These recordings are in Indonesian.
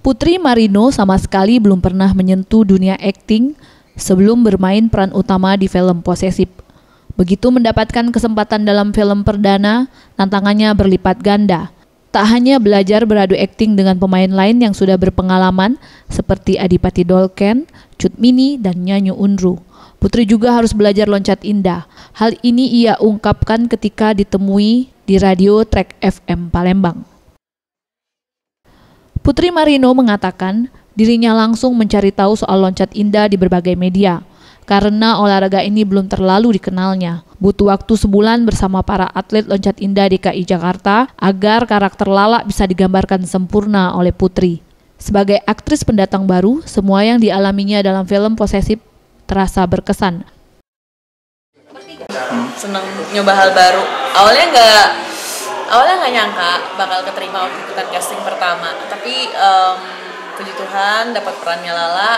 Putri Marino sama sekali belum pernah menyentuh dunia akting sebelum bermain peran utama di film Posesif. Begitu mendapatkan kesempatan dalam film perdana, tantangannya berlipat ganda. Tak hanya belajar beradu akting dengan pemain lain yang sudah berpengalaman seperti Adipati Dolken, Cut Mini, dan Nyanyu Unru. Putri juga harus belajar loncat indah. Hal ini ia ungkapkan ketika ditemui di radio Track FM Palembang. Putri Marino mengatakan dirinya langsung mencari tahu soal loncat indah di berbagai media. Karena olahraga ini belum terlalu dikenalnya. Butuh waktu sebulan bersama para atlet loncat indah DKI Jakarta agar karakter Lala bisa digambarkan sempurna oleh Putri. Sebagai aktris pendatang baru, semua yang dialaminya dalam film Posesif terasa berkesan. Senang nyoba hal baru. Awalnya nggak nyangka bakal keterima waktu ikutan casting pertama. Tapi puji Tuhan dapat perannya Lala.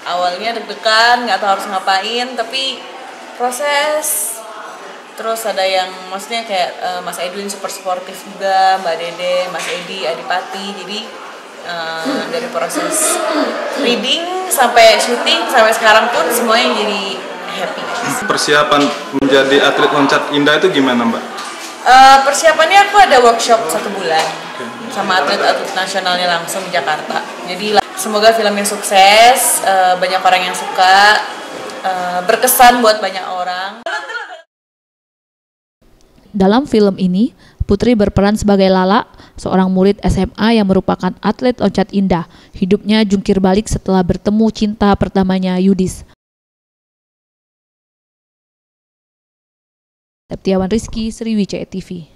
Awalnya deg-degan, nggak tahu harus ngapain, tapi proses. Terus ada yang maksudnya kayak Mas Edwin super sportif juga, Mbak Dede, Mas Edi, Adipati. Jadi dari proses reading sampai syuting sampai sekarang pun semuanya jadi happy. Persiapan menjadi atlet loncat indah itu gimana, Mbak? Persiapannya aku ada workshop 1 bulan sama atlet-atlet nasionalnya langsung di Jakarta. Jadi semoga filmnya sukses, banyak orang yang suka, berkesan buat banyak orang. Dalam film ini, Putri berperan sebagai Lala, seorang murid SMA yang merupakan atlet loncat indah. Hidupnya jungkir balik setelah bertemu cinta pertamanya Yudis. Septiawan Rizky, Sriwijaya TV.